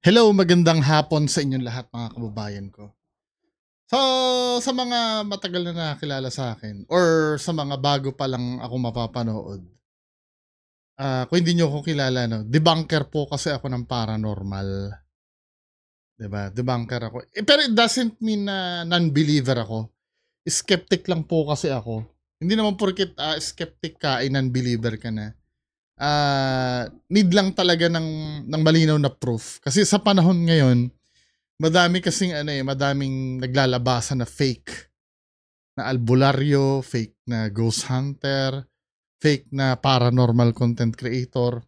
Hello, magandang hapon sa inyong lahat mga kababayan ko. So, sa mga matagal na nakakilala sa akin or sa mga bago pa lang ako mapapanood, kung hindi nyo ako kilala, no, debunker po kasi ako ng paranormal. 'Di ba? Debunker ako. Pero it doesn't mean na non-believer ako. Skeptic lang po kasi ako. Hindi naman porket skeptic ka ay non-believer ka na. Need lang talaga ng malinaw na proof. Kasi sa panahon ngayon, madami kasing madaming naglalabasan na fake na albularyo, fake na ghost hunter, fake na paranormal content creator,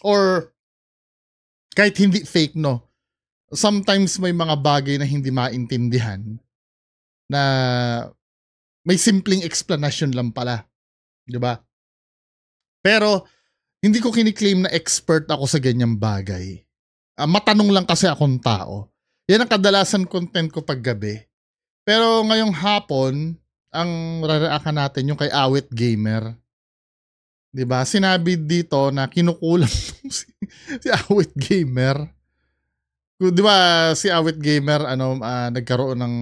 or kahit hindi fake, no. Sometimes may mga bagay na hindi maintindihan na may simpleng explanation lang pala, 'di ba? Pero hindi ko kiniklaim na expert ako sa ganyang bagay. Matanong lang kasi akong tao. Yan ang kadalasan content ko paggabi. Pero ngayong hapon, ang raraakan natin yung kay Awit Gamer. 'Di ba? Sinabi dito na kinukulam si Awit Gamer. 'Di ba si Awit Gamer nagkaroon ng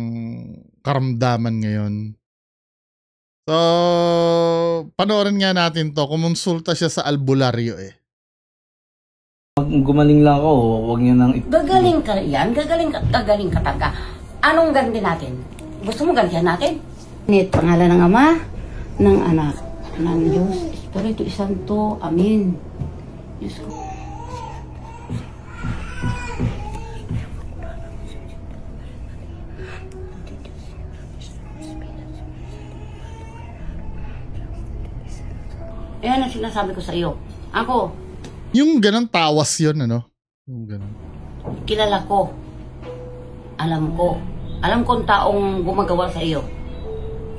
karamdaman ngayon. So, panoorin nga natin to. Kumonsulta siya sa albularyo eh. Pag gumaling lang ako, huwag niyo nang Gagaling ka yan, gagaling ka talaga. Anong ganti natin? Gusto mo gantihan natin? Nit, pangalan ng Ama, ng Anak, ng Diyos, Espiritu Santo, Amen. Diyos ko. Ayan ang sinasabi ko sa iyo. Ako, Yung ganang tawas yun, ano? Yung ganun. kilala ko. Alam ko. Alam ko ang taong gumagawa sa iyo.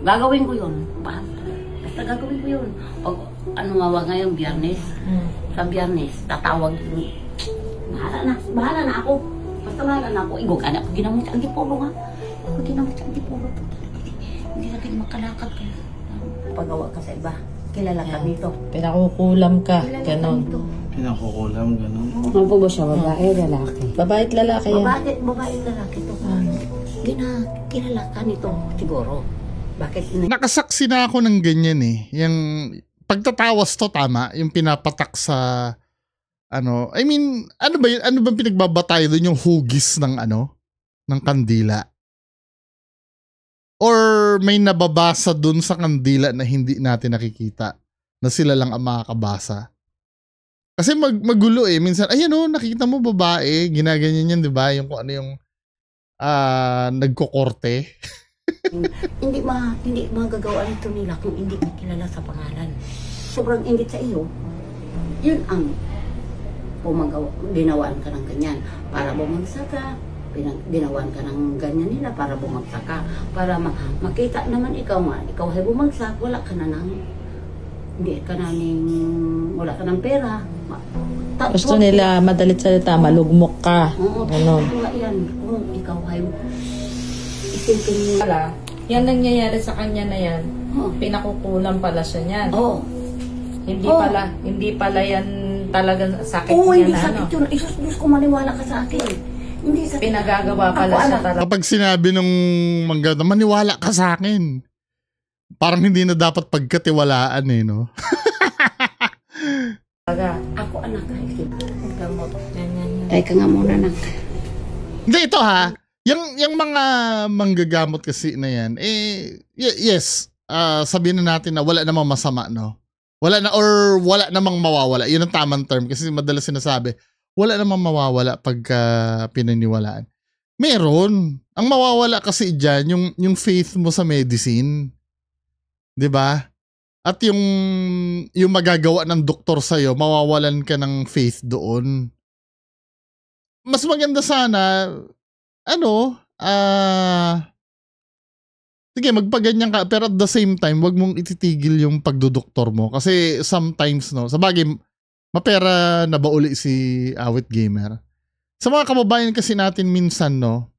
Gagawin ko yun. Basta gagawin ko yun. Pag ano nga ngayon, Biyernes. Sa Biyernes, tatawag yun. Bahala na ako. Basta bahala na ako. Igog, anak ko ginamot sa Antipolo ha. Ako ginamot sa Antipolo. Hindi natin makalakad ka. Pagawa ka sa iba. Kilala ka nito. Pinakukulam ka, Kilala ka ganon. nito. pinakukulam, ganun. Ano po ba siya? Babae, lalaki? Babae at lalaki yan. Babae lalaki to. Kilala ka nito siguro. Bakit Nakasaksi na ako ng ganyan eh. Yung pagtatawas to tama, yung pinapatak sa I mean, ano ba yun? Ano bang pinagbabatay doon, yung hugis ng ng kandila? Or may nababasa doon sa kandila na hindi natin nakikita, na sila lang ang makakabasa? Kasi magulo eh. Minsan, ayan nakita mo babae, ginaganyan yan, di ba? Yung kung ano yung nagkokorte. hindi magagawa nito nila kung hindi mo kilala sa pangalan. Sobrang ingit sa iyo. Yun ang ginawaan ka ng ganyan para bumagsak ka. Ginawan ka ng ganyan nila para bumagsak ka. Para makita naman ikaw ay bumagsak, wala ka na wala ka ng pera. Gusto nila, madalit salita, malugmok ka. Oo, Ganon. totoo yan. Kung ikaw ay isipin mo. Yan nangyayari sa kanya na yan. Oo. Pinakukulam pala siya niyan. Oo. Hindi pala yan talagang sakit Oo, niya hindi na sakit yun. Diyos ko, maniwala ka sa akin. Hindi sakit. Pinagagawa pala Ako, siya anak. talaga. Kapag sinabi nung manggagawa, maniwala ka sa akin. Parang hindi na dapat pagkatiwalaan eh, no? Ako anak, Gamot. Yan. Tay ka nga muna nak. Hindi, ito ha. Yung mga manggagamot kasi na yan, yes, sabihin na natin na wala namang masama, no? Wala namang mawawala. Yun ang tamang term kasi madalas sinasabi, wala namang mawawala pagka pinaniwalaan. Meron. Ang mawawala kasi dyan, yung faith mo sa medicine. 'Di ba? At yung magagawa ng doktor sa'yo, mawawalan ka ng faith doon. Mas maganda sana, sige, magpaganyan ka, pero at the same time, wag mong ititigil yung pagdodoktor mo. Kasi sometimes, no, sabagay, mapera na ba uli si Awit Gamer? Sa mga kababayan kasi natin minsan, no,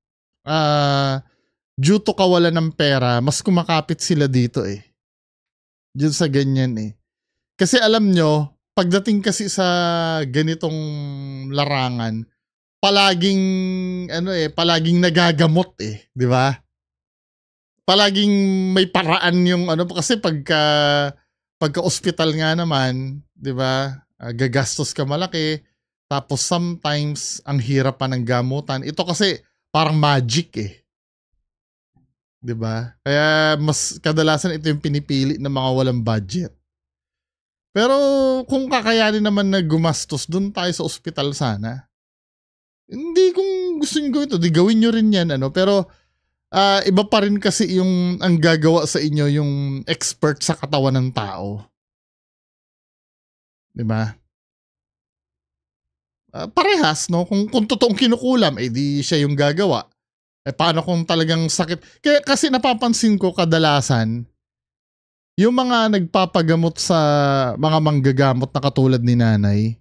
due to kawalan ng pera, mas kumakapit sila dito eh. Diyan sa ganyan eh. Kasi alam nyo, pagdating kasi sa ganitong larangan, palaging palaging nagagamot di ba? Palaging may paraan yung kasi pagka ospital nga naman, 'di ba? Gagastos ka malaki, tapos sometimes ang hirap pa ng gamutan. Ito kasi parang magic 'di ba? Kaya mas kadalasan ito yung pinipili ng mga walang budget. Pero kung kakayanin naman na gumastos, doon tayo sa ospital sana. Hindi, kung gusto niyo gawin ito, di gawin niyo rin yan, pero iba pa rin kasi yung ang gagawa sa inyo yung expert sa katawan ng tao. Di ba? Parehas, no? Kung totoong kinukulam, di siya yung gagawa. Paano kung talagang sakit? Kasi napapansin ko kadalasan, yung mga nagpapagamot sa mga manggagamot na katulad ni nanay,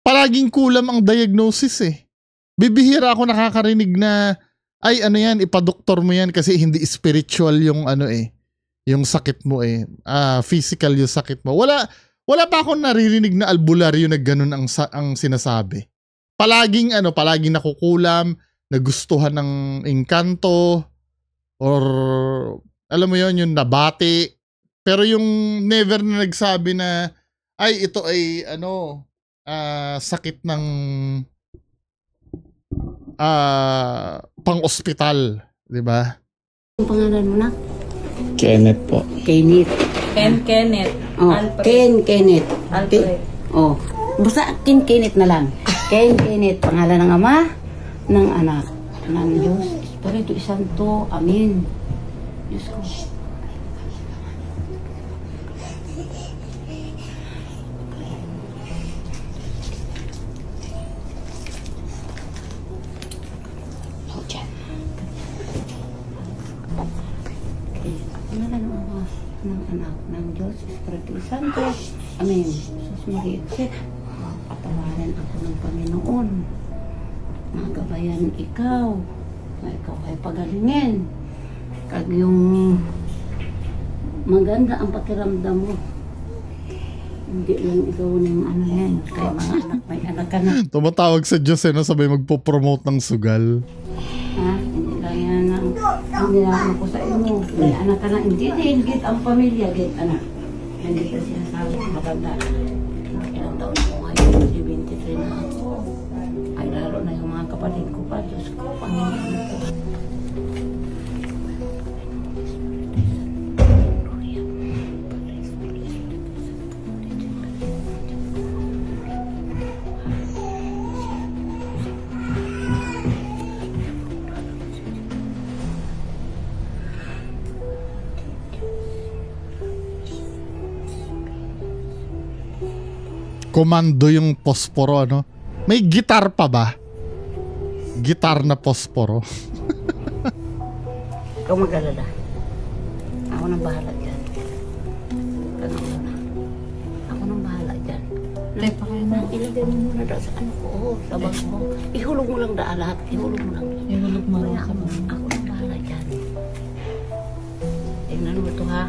palaging kulam ang diagnosis Bibihira ako nakakarinig na, ay yan, ipadoktor mo yan kasi hindi spiritual yung yung sakit mo physical yung sakit mo. Wala pa akong naririnig na albularyo na ganun ang sinasabi. Palaging nakukulam, nagustuhan ng engkanto, or alam mo yon yung nabati. Pero yung never na nagsabi na, ay ito ay sakit ng pang-ospital, di ba? Ang pangalan mo na? Kenneth po. Kenneth. Kenneth. Oh, Kenneth. Alfred. Oh, basta Kenneth na lang. Kenneth, pangalan ng ama, ng anak, ng Diyos, Espiritu Santo. Amen. Diyos ko. Pangalan ng ama, ng anak, ng Diyos, Espiritu Santo. Amen. Sus Maria, patawarin ako ng Panginoon. Nagabayan ikaw. Na ikaw ay pagalingin. Kag yung maganda ang pakiramdam mo. Hindi lang ikaw ng yan. Kaya mga anak, may anak ka na. Tumatawag sa Diyos sabay magpo-promote ng sugal. Ha? Hindi lang yan ang nilaman ko sa inyo. May anak ka na. Hindi din. Git ang pamilya. Git anak. Hindi ka sinasabi. Matanda. Ilang taon ako ngayon. 23 na ako. Ay lalo na yung mga kapatid ko pa. Diyos ko, Panginoon ko. Komando yung posporo, May gitar pa ba? Gitar na posporo. Ikaw mag-alala. Ako nang bahala dyan. Ako nang bahala dyan. Ilagay mo muna daw sa ano ko. Sa bag mo. Ihulog mo lang daan lahat. Ihulog mo lang. Ihulog mo lang. Ako nang bahala dyan. Tingnan mo ito ha.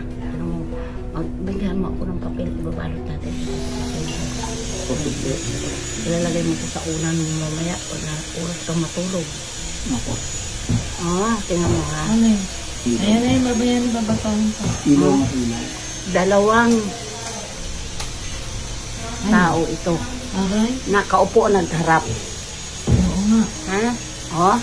Magbigyan mo ako ng papel. Ibabalot natin. Ilalagay mo ko sa unan mo mamaya o na oras kang matulog. Ako. Tingnan mo ha. Ano yun? Ayan, babayan, babasahin ko. Ilaw na ilaw. Dalawang tao ito. Okay? Nakaupo nagharap. Oo nga. Ha?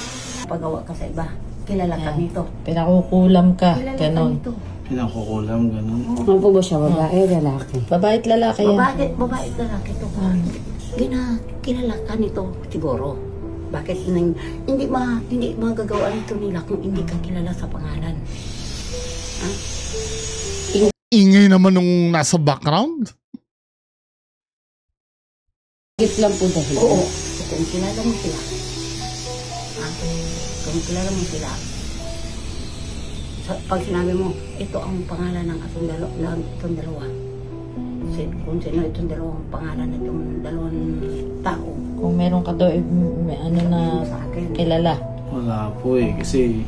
Pagawa ka sa iba. Kilala ka nito. Pinakukulam ka. Kilala ka Ganon. nito. Pinakukulam, ganun. Ano po ba siya? Babae, lalaki? Babae at lalaki yan. Babae, lalaki ito. Kilala ka nito siguro. Bakit hindi magagawa nito nila kung hindi ka kilala sa pangalan? Ha? Ingay naman nung nasa background. Git lang po dahil. Oo. Kung kilala mo sila. Kung kilala mo sila. Pag sinabi mo, ito ang pangalan ng itong dalawa. Kung sino itong dalawang pangalan ng itong dalawang tao. Kung meron ka daw, may na sa akin. kilala. Wala po kasi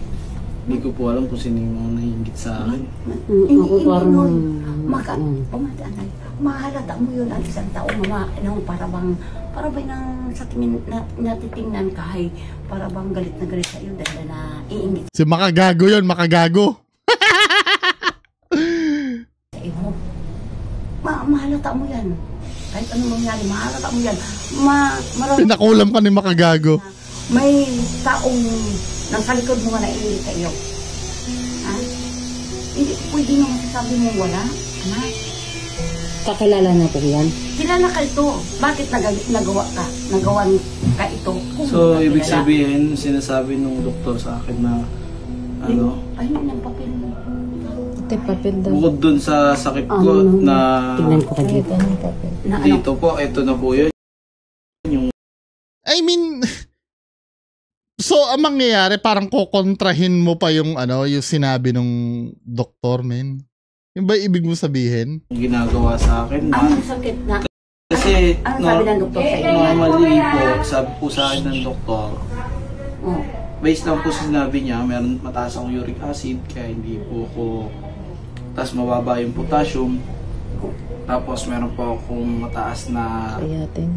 hindi ko po alam kung sino yung mga nahingit sa akin. Hindi nun. mahalata mo yun ang isang tao na para bang nang sa tingin natitingnan ka ay para bang galit na galit sa iyo dahil na iingit Si makagago yun, makagago. sa iyo. Mahalata mo yan. Kahit anong mangyari, mahalata mo yan. Marami Pinakulam ka ni makagago. may taong nasa likod mo nga naiingit sa iyo. Ha? Hindi pwede naman sasabi mo wala. Anak. Kakilala na po yan. Kilala ka ito. Bakit nagawan ka ito? Kung So, hindi ka ibig kilala. sabihin, sinasabi nung doktor sa akin na, ano, Ay, ng papel mo. Ito yung papel daw. bukod dun sa sakit ko na Tingnan ko Ay, kayo. ito yung papel. Na ano? dito po, ito na po yun. I mean, so ang mangyayari parang kukontrahin mo pa yung yung sinabi nung doktor, men. Yung ba ibig mo sabihin? Yung ginagawa sa akin na, Anong sakit na? kasi, Ano sabi ng doktor sa inyo? normally po, sabi po sa akin ng doktor, Oh. based lang po sa sinabi niya, meron mataas akong uric acid, kaya hindi po ako, tapos mababa yung potassium, tapos meron po akong mataas na, Creatine.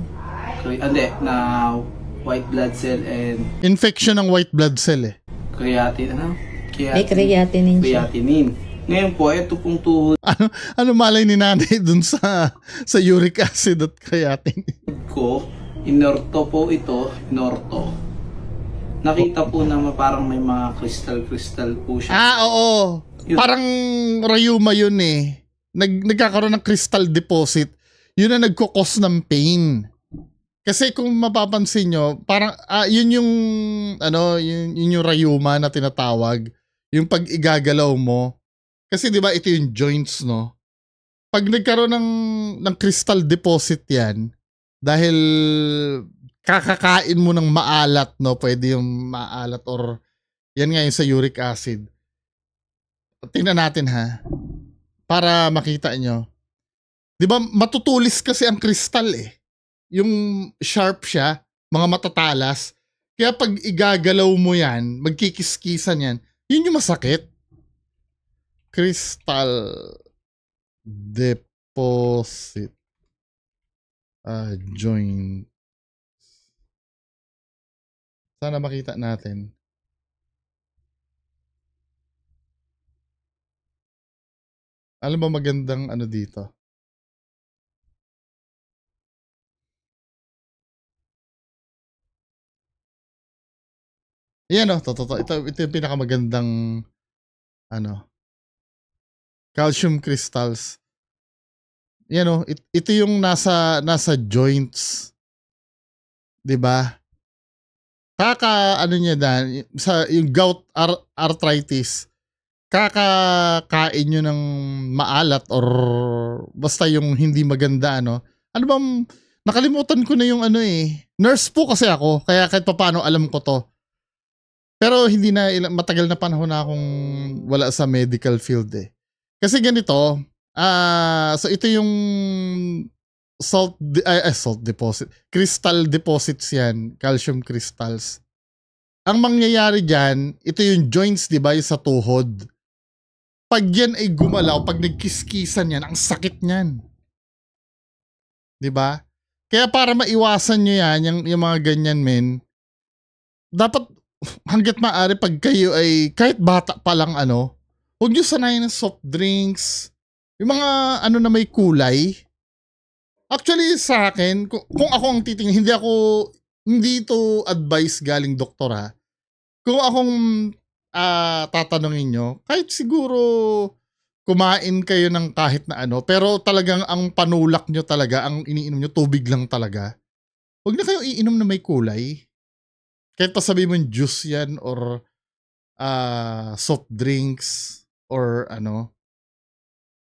na white blood cell and Infection ng white blood cell eh. creatine, May creatinine siya. creatinine. Ngayon po, ito pong tuhod Ano malay ni nanay dun sa uric acid at creatine? ko, inorto po ito, inorto. Nakita po na parang may mga crystal po siya. Oo. Yun. Parang rayuma yun eh. Nagkakaroon ng crystal deposit. Yun ang nagkukos ng pain. Kasi kung mapapansin nyo, parang yun yung yun yung rayuma na tinatawag. Yung pag igagalaw mo. Kasi 'di ba ito yung joints, no? Pag nagkaroon ng crystal deposit 'yan, dahil kakakain mo ng maalat, no? Pwede yung maalat or yan nga yung sa uric acid. Tingnan natin ha. Para makita nyo. 'Di ba matutulis kasi ang crystal eh. Yung sharp siya, mga matatalas. Kaya pag igagalaw mo yan, magkikiskisan yan, yun yung masakit. Crystal deposit joint. Sana makita natin. Alam mo magandang dito? Yan ito yung pinakamagandang calcium crystals. Yan ito yung nasa joints. 'Di ba? Niya dan sa yung gout arthritis. Kakakain nyo ng maalat or basta yung hindi maganda Ano bang nakalimutan ko na yung nurse po kasi ako kaya kahit papaano alam ko to. Pero hindi na matagal na panahon na akong wala sa medical field eh. Kasi ganito, so ito yung salt deposit, crystal deposits yan, calcium crystals. Ang mangyayari diyan, ito yung joints, 'di ba, yung sa tuhod. Pag yan ay gumalaw, pag nagkiskisan yan, ang sakit niyan. 'Di ba? Kaya para maiwasan nyo yan, yung mga ganyan men, dapat hanggat maaari pag kayo ay kahit bata pa lang huwag nyo sanayin ng soft drinks, yung mga na may kulay. Actually sa akin, kung ako ang titingin, hindi to advice galing doktor ha. Kung akong tatanungin nyo, kahit siguro kumain kayo ng kahit na pero talagang ang panulak nyo talaga, ang iniinom nyo, tubig lang talaga. Huwag na kayo iinom na may kulay. Kahit pa sabihin mo juice yan or soft drinks or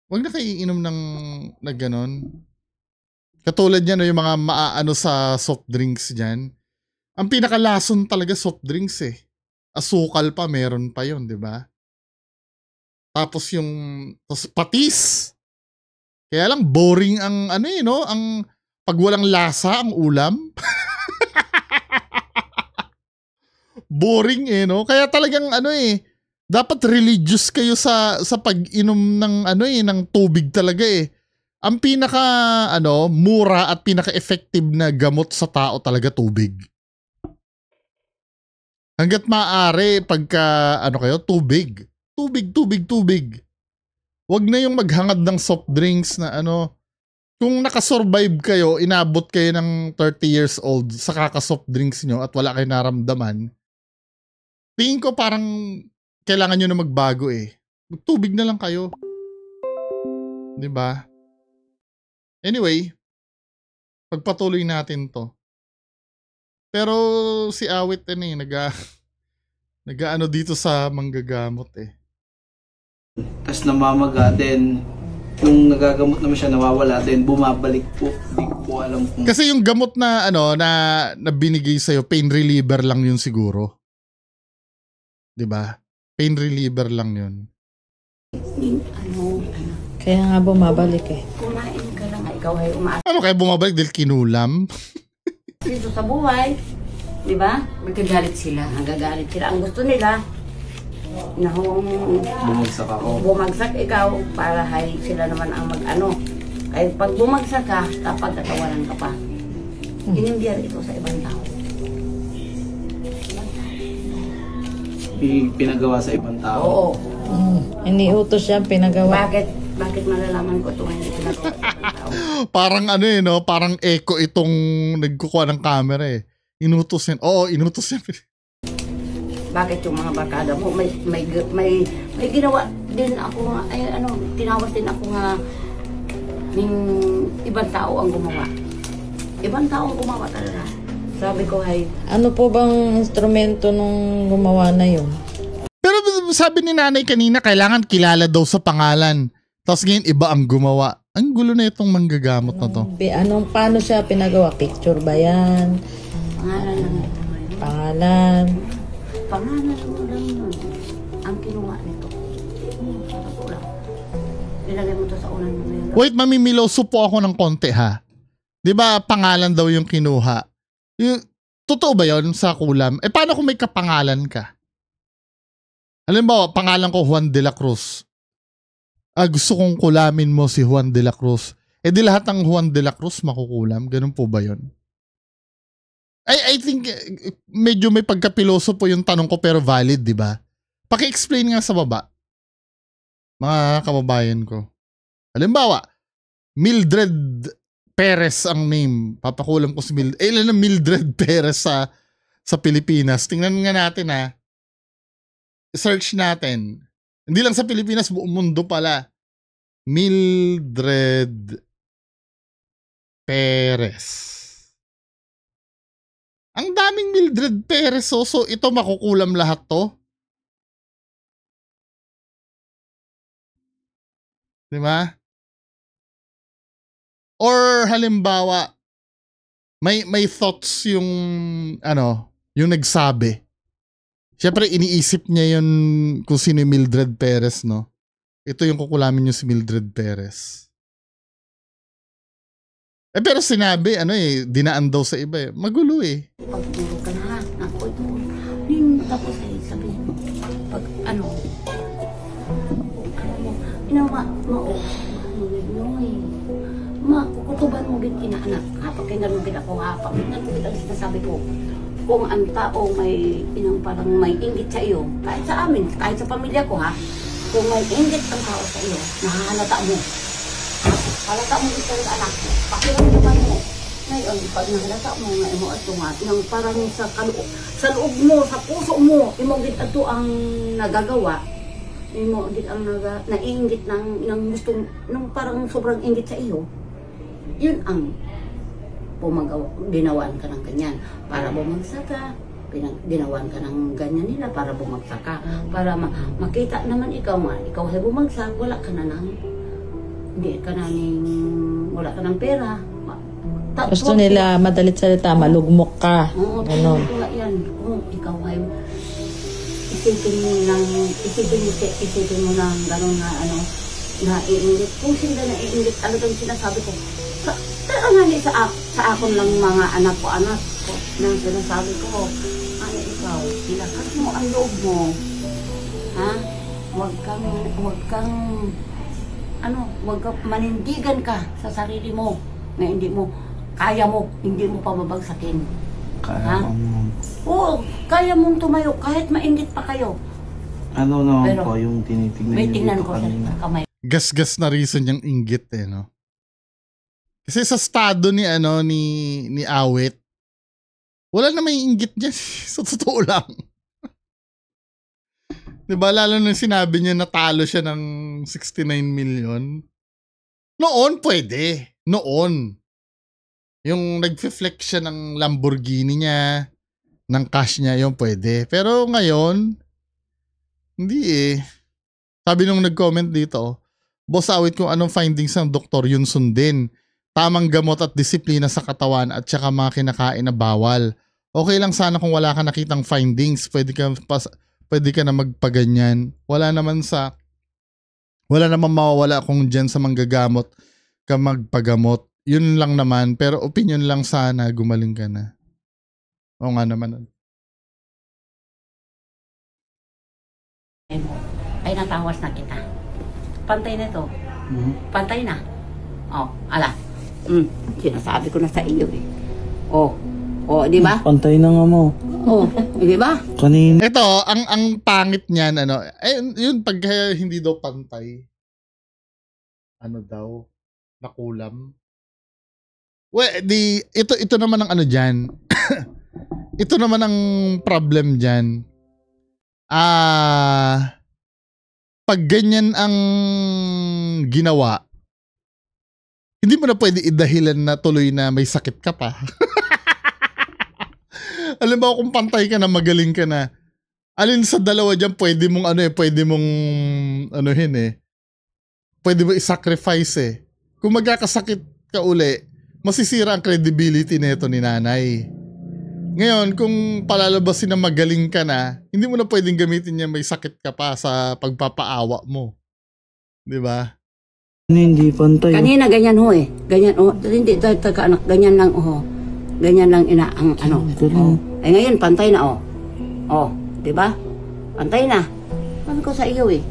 huwag na kayo iinom ng ganon. Katulad yan yung mga maaano sa soft drinks dyan. Ang pinakalason talaga soft drinks eh. Asukal pa, meron pa yun, di ba? Tapos patis. Kaya lang boring ang ang pag walang lasa ang ulam. Boring no? Kaya talagang dapat religious kayo sa pag-inom ng ng tubig talaga eh. ang pinaka mura at pinaka-effective na gamot sa tao talaga tubig. Hangga't maaari pagka tubig. Tubig. Wag na yung maghangad ng soft drinks na kung nakasurvive kayo, inabot kayo ng 30 years old sa kaka-soft drinks nyo at wala kayo naramdaman, tingin ko parang kailangan nyo na magbago eh. Magtubig na lang kayo. Diba? Anyway, pagpatuloy natin to. Pero si Awit nag-ano dito sa manggagamot eh. Tas namamaga, then yung nagagamot naman siya nawawala, then bumabalik po. Hindi ko po alam kung... Kasi yung gamot na na binigay sa'yo, pain reliever lang yun siguro. 'Di ba? Pain reliever lang yun. Kaya nga bumabalik eh. Kumain ka lang, ikaw ay umaasa Ano kaya bumabalik dahil kinulam? dito sa buhay. Di ba? Magagalit sila. Nagagalit sila. Ang gusto nila, Bumagsak ako. bumagsak ikaw para hay sila naman ang mag-ano. Ay pag bumagsak ka, kapag tatawanan ka pa. Inimbyar ito sa ibang tao. Pinagawa sa ibang tao. Oo. Iniutos siya, pinagawa. Bakit malalaman ko ito hindi pinagawa sa ibang tao? Parang parang echo itong nagkukuha ng camera eh. Inutos yan. Oo, inutos yan. Bakit yung mga barkada mo may ginawa din ako nga, tinawag din ako nga ng ibang tao ang gumawa. Ibang tao ang gumawa talaga. Sabi ko ay Ano po bang instrumento nung gumawa na yun? Pero sabi ni nanay kanina, kailangan kilala daw sa pangalan. Tapos ngayon, iba ang gumawa. Ang gulo na itong manggagamot na to. Paano siya pinagawa? Picture ba yan? pangalan lang ito. Pangalan. Pangalan mo lang yun. Ang kinuha nito. Para po lang. Nilagay mo to sa unan mo ngayon. Wait, mamimiloso po ako ng konti ha. Di ba pangalan daw yung kinuha? Totoo ba yun sa kulam? Paano kung may kapangalan ka? Halimbawa, pangalan ko Juan de la Cruz. Gusto kong kulamin mo si Juan de la Cruz. Di lahat ng Juan de la Cruz makukulam? Ganun po ba yun? I think medyo may pagkapiloso po yung tanong ko pero valid, di ba? Paki-explain nga sa baba. Mga kababayan ko. Halimbawa, Mildred Perez ang name. Papakulam ko si Mildred. Ilan ang Mildred Perez sa Pilipinas? Tingnan nga natin ha. Search natin. Hindi lang sa Pilipinas, buong mundo pala. Mildred Perez. Ang daming Mildred Perez. So ito makukulam lahat to. Diba? Or halimbawa, may thoughts yung yung nagsabi. Siyempre iniisip niya yun kung sino yung Mildred Perez, no? Ito yung kukulamin niyo si Mildred Perez. Pero sinabi, dinaan daw sa iba eh. Magulo eh. Pagtulog ka na, naku ito. Tapos ay sabihin mo, pag kukutuban mo git inaanak. Kapag kinarugin ako hapak, kinarugin ang sinasabi ko. Kung ang tao parang may inggit sa iyo, kahit sa amin, kahit sa pamilya ko ha, kung may inggit ang tao sa iyo, nahahalata mo. Halata mo ito ang anak mo, pakiramdaman mo. Ngayon, pag nahalata mo nga imo ato nga, nang parang sa loob mo, sa puso mo, imo git ato ang nagagawa, imo git ang nainggit ng gustong, nung parang sobrang inggit sa iyo, yun ang ginawan ka ng ganyan para bumagsak ka, ginawan ka ng ganyan nila para bumagsak ka, para makita naman ikaw ay bumagsak, wala ka na wala ka ng pera. Gusto nila madalit salita, malugmok ka. Oo, ganon. Yan. Kung ikaw ay isipin mo ng gano'n na naiingit. Kung sila naiingit, talagang sinasabi ko, sa akon lang mga anak ko, nang sinasabi ko, ikaw, ilakas mo ang loob mo. Ha? Huwag kang wag ka, manindigan ka sa sarili mo na hindi mo, kaya mo, hindi mo pababagsakin. Kaya Ha? ko, ma'am. Oo, kaya mong tumayo kahit mainit pa kayo. Ano naman Pero, po yung tinitignan May niyo tingnan dito ko kanina? sa kamay. Gas-gas na reason yung inggit eh, no? Kasi sa estado ni Awit, wala na may inggit niya. Sa totoo lang. Diba? Lalo nung sinabi niya natalo siya ng 69 million. Noon pwede. Noon. Yung nag-flex siya ng Lamborghini niya, ng cash niya, yung pwede. Pero ngayon, hindi eh. Sabi nung nag-comment dito, Boss Awit, kung anong findings ng doktor, yun sundin. Tamang gamot at disiplina sa katawan at saka mga kinakain na bawal. Okay lang sana kung wala ka nakitang findings, pwede ka na magpaganyan. Wala naman mawawala kung dyan sa manggagamot ka magpagamot. Yun lang naman, pero opinion lang sana, gumaling ka na. Oo nga naman. Ay natawas na kita. Pantay na to. Pantay na. Oh, ala. Sinasabi ko na sa iyo eh. Oh, di ba? Pantay na nga mo. Oh, di ba? Kanina. Ito, ang pangit niyan, yun pag hindi daw pantay, daw, nakulam. Ito naman ang dyan. Ito naman ang problem dyan. Pag ganyan ang ginawa, hindi mo na pwede idahilan na tuloy na may sakit ka pa. Alam mo kung pantay ka na, magaling ka na, alin sa dalawa dyan pwede mong pwede mong pwede mo i-sacrifice eh. Kung magkakasakit ka uli, masisira ang credibility nito ni nanay. Ngayon, kung palalabasin na magaling ka na, hindi mo na pwedeng gamitin niya may sakit ka pa sa pagpapaawa mo. Di ba? Hindi pantay. Kanina ganyan ho eh. Ganyan hindi anak ganyan lang Ganyan lang ang Oh. Eh ngayon pantay na Oh, 'di ba? Pantay na. Sabi ko sa iyo eh.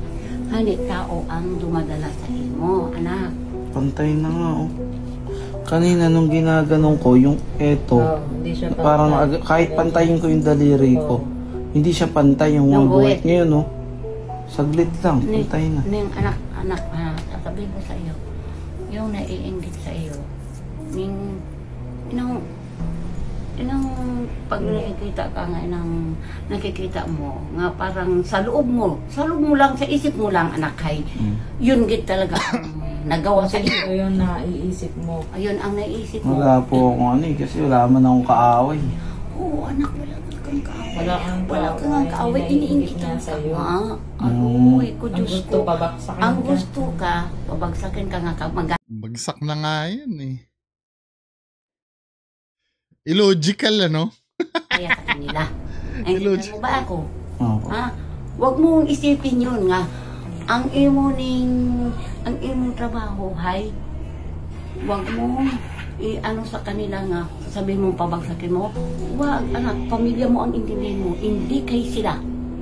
Hani tao ang dumadala sa imo, anak. Pantay na nga Kanina nung ginaganong ko, yung hindi siya parang kahit pantayin ko yung daliri ko, hindi siya pantay yung mga Yung buhit. buhit. Ngayon saglit lang, pantay na. Ning anak, sasabihin ko sa iyo, yung naiinggit sa iyo, inang pag nakikita ka nga, nakikita mo, nga parang sa loob mo lang, sa isip mo lang, anak, yun git talaga ang nagawa sa iyo. Ayun na iisip mo. Ayun ang naisip mo. Wala po akong kasi wala man akong kaaway. Oo, anak, wala kang kaaway. Wala kang kaaway, iniingit niya ka. sa'yo. Aroy, ko Ang Diyos gusto, ko. pabaksakin Ang ka. gusto ka, pabagsakin ka nga Bagsak na nga yan eh. Illogical kaya sa kanila. Ay, Illogical. mo ba ako? Opo. Ha? Huwag mong isipin yun nga. Ang imong trabaho, huwag mong sa kanila nga, sabihin mong pabagsakin mo. Huwag, anak, pamilya mo ang intindihin mo. Hindi kay sila.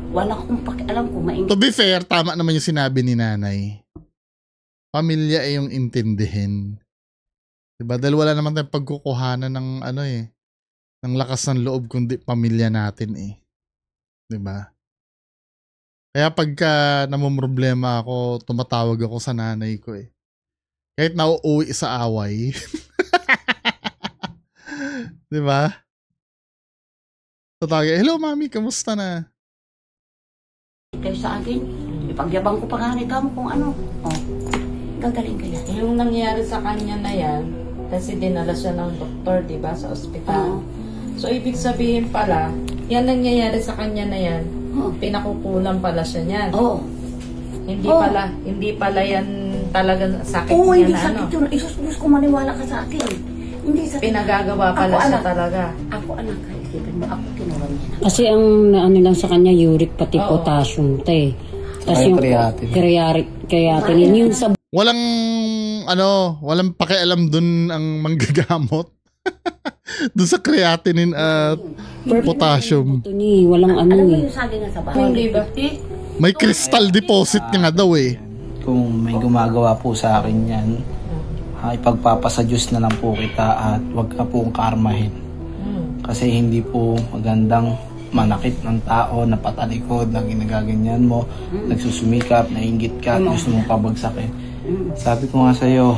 Wala akong pakialam kung maintindihan. To be fair, tama naman yung sinabi ni nanay. Pamilya ay yung intindihin. Diba? Dahil wala naman tayong pagkukuhanan ng ng lakas ng loob kundi pamilya natin eh. Diba? Kaya pagka namumroblema ako, tumatawag ako sa nanay ko eh. Kahit nauuwi sa away. Diba? Tatawag, hello mami, kamusta na? Kayo sa akin, ipagyabang ko pa nga ni kamo kung gagaling kaya. Yung nangyari sa kanya na yan, kasi dinala siya ng doktor, di ba, sa ospital. So, ibig sabihin pala, yan nangyayari sa kanya na yan, pinakukulang pala siya niyan. Hindi pala yan talaga sakit niya hindi na sakit yun. Isus ko maniwala ka sa akin. Hindi sakit. Pinagagawa pala Ako, siya anak. talaga. Ako anak, isipin mo, ako kinuha niya. Kasi ang lang sa kanya, uric pati Oo. potassium, te. Tapos Ay, yung creatinine. yun sa Walang pakialam dun ang manggagamot. Dun sa creatinine at potassium. ito walang Alam mo eh. yung sabi nga sa bahay? Hindi ba? May crystal deposit nga daw eh. kung may gumagawa po sa akin yan, ipagpapasa Diyos na lang po kita at wag ka pong karmahin. Kasi hindi po magandang manakit ng tao na patalikod, na ginagaganyan mo, nagsusumikap, nainggit ka, gusto mong pabagsakin. Sabi ko nga sa'yo,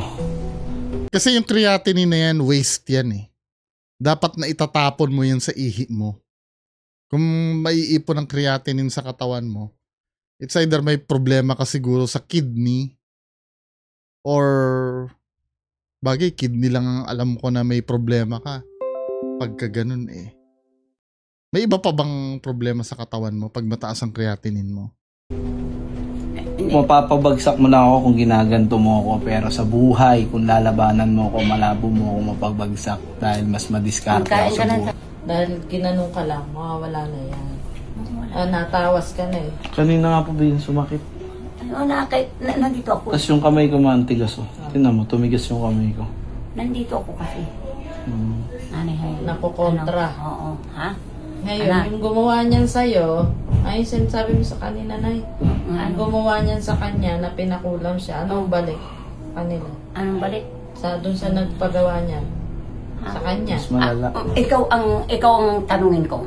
Kasi yung creatinine na yan, waste yan eh. Dapat na itatapon mo yan sa ihi mo. Kung maiipon ng creatinine sa katawan mo, it's either may problema ka siguro sa kidney or bagay, kidney lang ang alam ko na may problema ka. Pagka ganun eh. May iba pa bang problema sa katawan mo pag mataas ang creatinine mo? mapapabagsak mo na ako kung ginaganto mo ako, pero sa buhay, kung lalabanan mo ako, malabo mo ako mapagbagsak dahil mas madiskarte ako sa buhay. Dahil ginanong ka lang, mawawala na yan. Natawas ka na eh. Kanina nga po ba yun sumakit? Nandito ako. Tapos yung kamay ko mantigas oh. Tingnan mo, tumigas yung kamay ko. Nandito ako kasi. Nakukontra. Oo. Ha? Ngayon, yung gumawa niyan sa'yo, ay sinasabi mo sa kanina, Nay. Ang gumawa niyan sa kanya na pinakulam siya, anong balik kanila? Anong balik? Doon sa nagpagawa niyan. Sa kanya. Mas malala. Ikaw ang tanungin ko.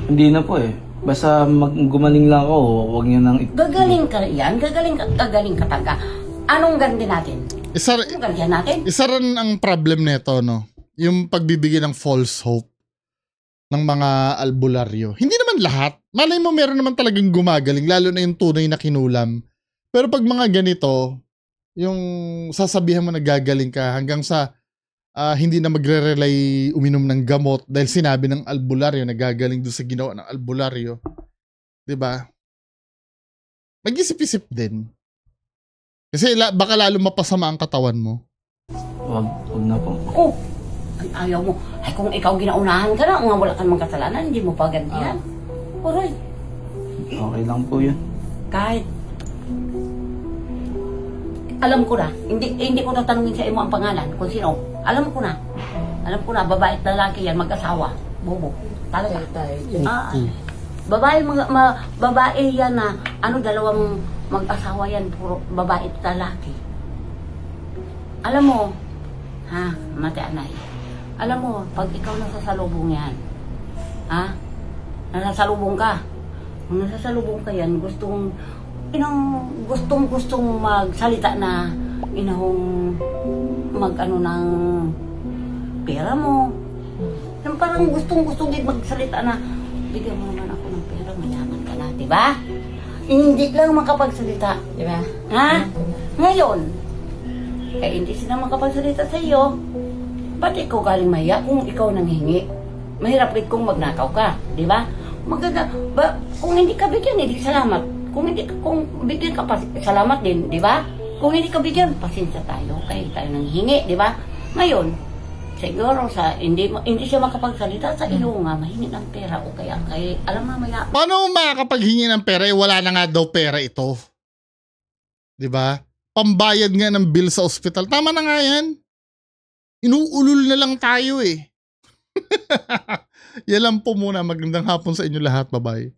Hindi na po eh. Basta gumaling lang ako, huwag niyo nang Gagaling ka yan. Gagaling ka talaga. Anong ganti natin? Anong ganti natin? Isa rin ang problem nito, no? Yung pagbibigay ng false hope ng mga albularyo. Hindi naman lahat. Malay mo meron naman talagang gumagaling, lalo na yung tunay na kinulam. Pero pag mga ganito, yung sasabihan mo na gagaling ka hanggang sa hindi na magre-rely uminom ng gamot dahil sinabi ng albularyo na gagaling doon sa ginawa ng albularyo. 'Di ba? Mag-isip-isip din. Kasi baka lalo mapasama ang katawan mo. Wag na po. Oh! Ay, ayaw mo. Ay, kung ikaw ginaunahan ka na, nga wala kang mga kasalanan, hindi mo pa gantihan. Alright. Okay lang po yun. Kahit alam ko na, hindi ko tatanungin sa imo ang pangalan kung sino. Alam ko na, babae at lalaki yan, mag-asawa. Bobo. Talaga. Babae yan na, dalawang mag-asawa yan, puro babae at lalaki. Alam mo, mate anay, alam mo, pag ikaw nasasalubong yan, nasasalubong ka, kung nasasalubong ka yan, gustong magsalita na ng pera mo. Yung parang gustong din magsalita na bigyan mo naman ako ng pera, mayaman ka na, diba? Hindi lang makapagsalita, diba? Ngayon, kaya hindi sila makapagsalita sa iyo, ba't ikaw galing mahiya kung ikaw nanghingi? Mahirap rin kung magnakaw ka, diba? Kung hindi ka bigyan, hindi salamat. Kung bigyan ka, salamat din, di ba? Kung hindi ka bigyan, pasensya tayo, kaya tayo nanghingi, di ba? Ngayon, siguro hindi siya makapagsalita sa iyo nga, mahingi ng pera o kaya, alam mo maya. Paano makakapaghingi ng pera? Wala na nga daw pera ito. Di ba? Pambayad nga ng bill sa ospital. Tama na nga yan. Inuulol na lang tayo eh. Yan lang po muna. Magandang hapon sa inyo lahat. Bye-bye.